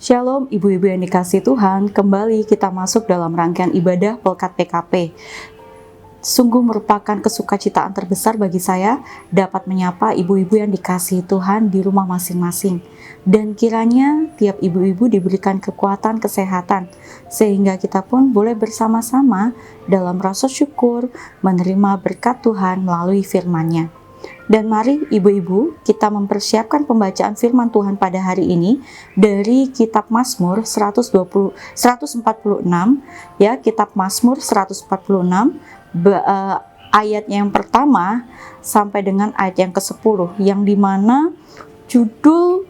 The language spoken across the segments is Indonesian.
Shalom ibu-ibu yang dikasihi Tuhan, kembali kita masuk dalam rangkaian ibadah Pelkat PKP. Sungguh merupakan kesukacitaan terbesar bagi saya dapat menyapa ibu-ibu yang dikasihi Tuhan di rumah masing-masing. Dan kiranya tiap ibu-ibu diberikan kekuatan kesehatan, sehingga kita pun boleh bersama-sama dalam rasa syukur menerima berkat Tuhan melalui firman-Nya. Dan mari ibu-ibu kita mempersiapkan pembacaan firman Tuhan pada hari ini dari kitab Mazmur 146 ya, kitab Mazmur 146 ayatnya yang pertama sampai dengan ayat yang ke-10, yang dimana judul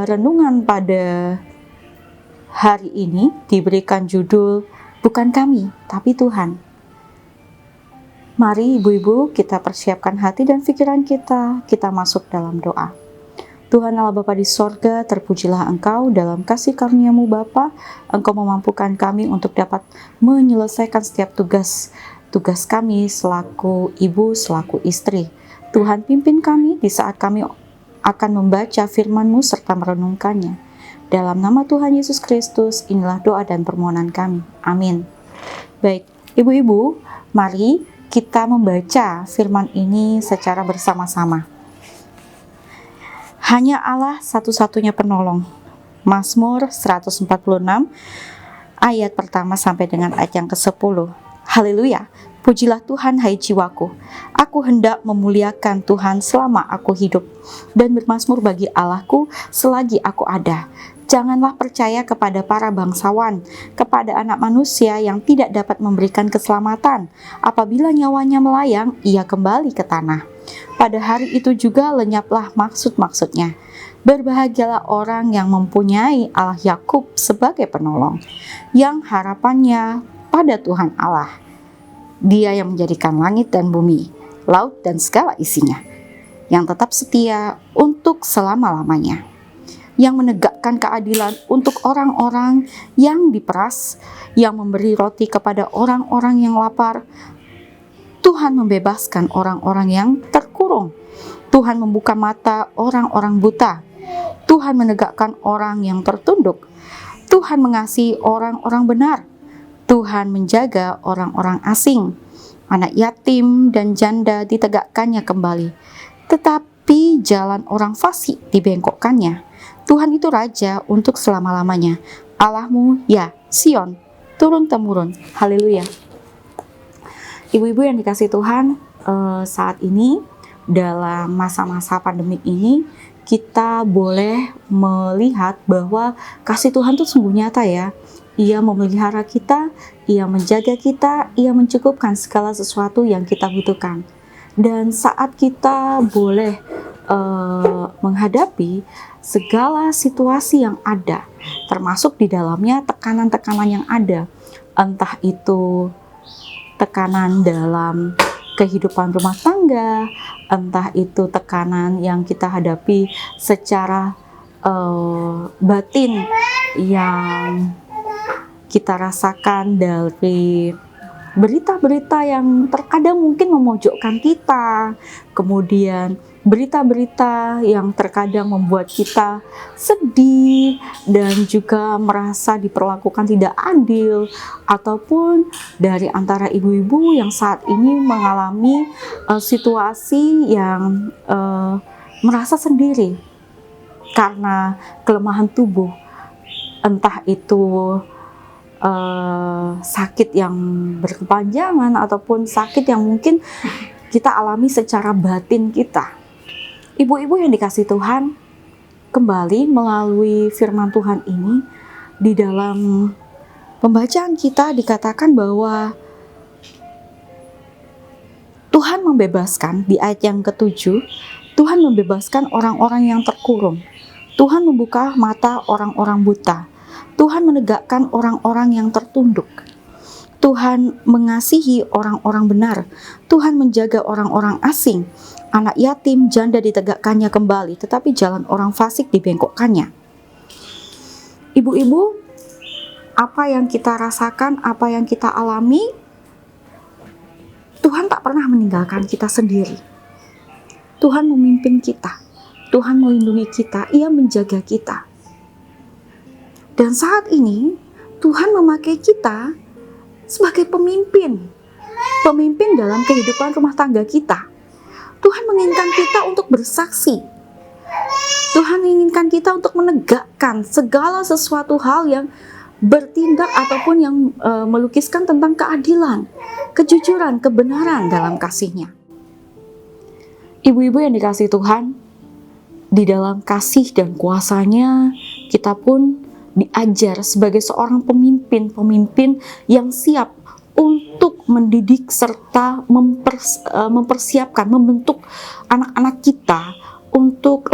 renungan pada hari ini diberikan judul bukan kami tapi Tuhan. Mari ibu-ibu kita persiapkan hati dan pikiran kita masuk dalam doa. Tuhan Allah Bapa di sorga, terpujilah Engkau dalam kasih karunia-Mu Bapa. Engkau memampukan kami untuk dapat menyelesaikan setiap tugas kami selaku ibu, selaku istri. Tuhan pimpin kami di saat kami akan membaca firman-Mu serta merenungkannya. Dalam nama Tuhan Yesus Kristus, inilah doa dan permohonan kami. Amin. Baik, ibu-ibu, mari kita membaca firman ini secara bersama-sama. Hanya Allah satu-satunya penolong. Mazmur 146 ayat pertama sampai dengan ayat yang ke-10. Haleluya. Pujilah Tuhan hai jiwaku. Aku hendak memuliakan Tuhan selama aku hidup dan bermazmur bagi Allahku selagi aku ada. Janganlah percaya kepada para bangsawan, kepada anak manusia yang tidak dapat memberikan keselamatan. Apabila nyawanya melayang, ia kembali ke tanah. Pada hari itu juga lenyaplah maksud-maksudnya. Berbahagialah orang yang mempunyai Allah Yakub sebagai penolong, yang harapannya pada Tuhan Allah. Dia yang menjadikan langit dan bumi, laut dan segala isinya, yang tetap setia untuk selama-lamanya, yang menegakkan keadilan untuk orang-orang yang diperas, yang memberi roti kepada orang-orang yang lapar. Tuhan membebaskan orang-orang yang terkurung. Tuhan membuka mata orang-orang buta. Tuhan menegakkan orang yang tertunduk. Tuhan mengasihi orang-orang benar. Tuhan menjaga orang-orang asing. Anak yatim dan janda ditegakkannya kembali. Tetapi jalan orang fasik dibengkokkannya. Tuhan itu Raja untuk selama-lamanya. Allahmu, ya Sion, turun-temurun. Haleluya. Ibu-ibu yang dikasihi Tuhan, saat ini dalam masa-masa pandemik ini, kita boleh melihat bahwa kasih Tuhan itu sungguh nyata ya. Ia memelihara kita, Ia menjaga kita, Ia mencukupkan segala sesuatu yang kita butuhkan. Dan saat kita boleh menghadapi segala situasi yang ada, termasuk di dalamnya tekanan-tekanan yang ada, entah itu tekanan dalam kehidupan rumah tangga, entah itu tekanan yang kita hadapi secara batin yang kita rasakan dari berita-berita yang terkadang mungkin memojokkan kita, kemudian berita-berita yang terkadang membuat kita sedih dan juga merasa diperlakukan tidak adil, ataupun dari antara ibu-ibu yang saat ini mengalami situasi yang merasa sendiri karena kelemahan tubuh, entah itu sakit yang berkepanjangan ataupun sakit yang mungkin kita alami secara batin kita. Ibu-ibu yang dikasihi Tuhan, kembali melalui firman Tuhan ini, di dalam pembacaan kita dikatakan bahwa Tuhan membebaskan, di ayat yang ke-7, Tuhan membebaskan orang-orang yang terkurung. Tuhan membuka mata orang-orang buta. Tuhan menegakkan orang-orang yang tertunduk. Tuhan mengasihi orang-orang benar. Tuhan menjaga orang-orang asing. Anak yatim, janda ditegakkannya kembali, tetapi jalan orang fasik dibengkokkannya. Ibu-ibu, apa yang kita rasakan, apa yang kita alami, Tuhan tak pernah meninggalkan kita sendiri. Tuhan memimpin kita. Tuhan melindungi kita, Ia menjaga kita. Dan saat ini Tuhan memakai kita sebagai pemimpin dalam kehidupan rumah tangga kita. Tuhan menginginkan kita untuk bersaksi. Tuhan menginginkan kita untuk menegakkan segala sesuatu hal yang bertindak ataupun yang melukiskan tentang keadilan, kejujuran, kebenaran dalam kasih-Nya. Ibu-ibu yang dikasihi Tuhan, di dalam kasih dan kuasa-Nya, kita pun diajar sebagai seorang pemimpin yang siap untuk mendidik serta mempersiapkan, membentuk anak-anak kita untuk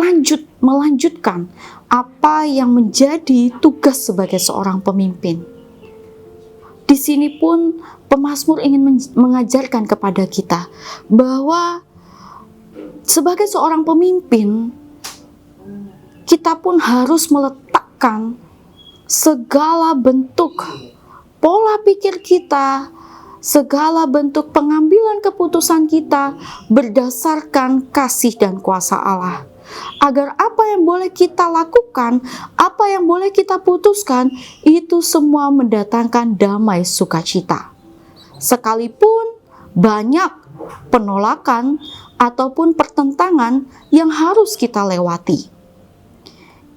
melanjutkan apa yang menjadi tugas sebagai seorang pemimpin. Di sini pun pemazmur ingin mengajarkan kepada kita bahwa sebagai seorang pemimpin, kita pun harus meletakkan segala bentuk pola pikir kita, segala bentuk pengambilan keputusan kita berdasarkan kasih dan kuasa Allah. Agar apa yang boleh kita lakukan, apa yang boleh kita putuskan, itu semua mendatangkan damai sukacita. Sekalipun banyak penolakan ataupun pertentangan yang harus kita lewati.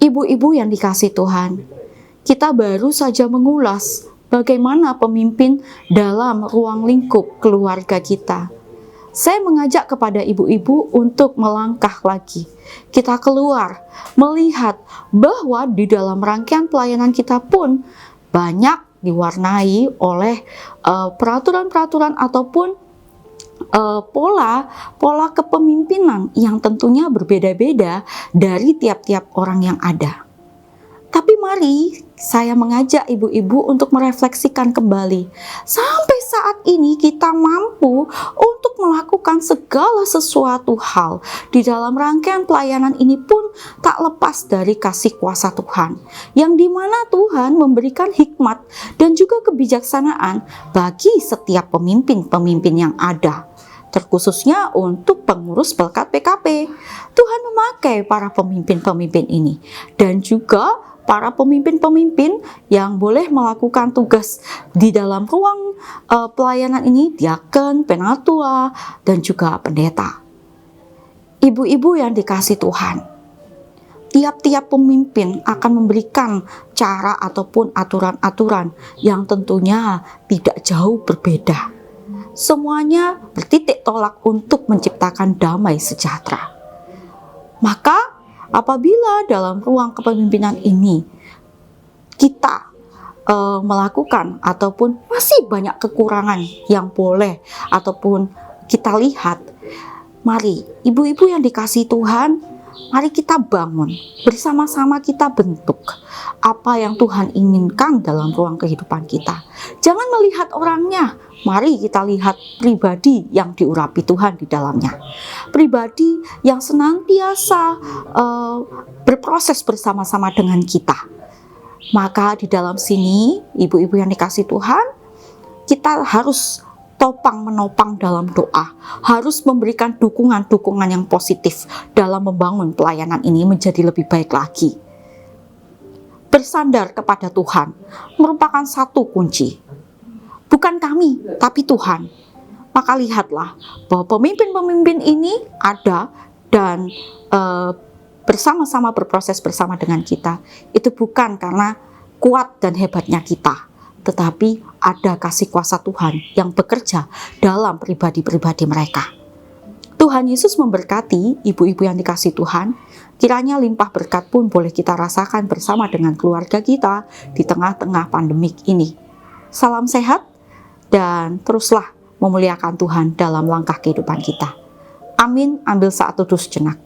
Ibu-ibu yang dikasihi Tuhan, kita baru saja mengulas bagaimana pemimpin dalam ruang lingkup keluarga kita. Saya mengajak kepada ibu-ibu untuk melangkah lagi. Kita keluar, melihat bahwa di dalam rangkaian pelayanan kita pun banyak diwarnai oleh peraturan-peraturan ataupun pola kepemimpinan yang tentunya berbeda-beda dari tiap-tiap orang yang ada. Tapi mari saya mengajak ibu-ibu untuk merefleksikan kembali. Sampai saat ini kita mampu untuk melakukan segala sesuatu hal. Di dalam rangkaian pelayanan ini pun tak lepas dari kasih kuasa Tuhan. Yang dimana Tuhan memberikan hikmat dan juga kebijaksanaan bagi setiap pemimpin-pemimpin yang ada. Terkhususnya untuk pengurus Pelkat PKP. Tuhan memakai para pemimpin-pemimpin ini. Dan juga para pemimpin-pemimpin yang boleh melakukan tugas di dalam ruang pelayanan ini, diaken, penatua, dan juga pendeta. Ibu-ibu yang dikasihi Tuhan, tiap-tiap pemimpin akan memberikan cara ataupun aturan-aturan yang tentunya tidak jauh berbeda. Semuanya bertitik tolak untuk menciptakan damai sejahtera. Maka apabila dalam ruang kepemimpinan ini kita melakukan ataupun masih banyak kekurangan yang boleh ataupun kita lihat, mari ibu-ibu yang dikasihi Tuhan, mari kita bangun, bersama-sama kita bentuk apa yang Tuhan inginkan dalam ruang kehidupan kita. Jangan melihat orangnya, mari kita lihat pribadi yang diurapi Tuhan di dalamnya. Pribadi yang senantiasa berproses bersama-sama dengan kita. Maka di dalam sini, ibu-ibu yang dikasihi Tuhan, kita harus menopang dalam doa, harus memberikan dukungan-dukungan yang positif dalam membangun pelayanan ini menjadi lebih baik lagi. Bersandar kepada Tuhan merupakan satu kunci. Bukan kami, tapi Tuhan. Maka lihatlah bahwa pemimpin-pemimpin ini ada dan bersama-sama berproses bersama dengan kita. Itu bukan karena kuat dan hebatnya kita, tetapi ada kasih kuasa Tuhan yang bekerja dalam pribadi-pribadi mereka. Tuhan Yesus memberkati ibu-ibu yang dikasihi Tuhan. Kiranya limpah berkat pun boleh kita rasakan bersama dengan keluarga kita di tengah-tengah pandemik ini. Salam sehat dan teruslah memuliakan Tuhan dalam langkah kehidupan kita. Amin. Ambil saat teduh sejenak.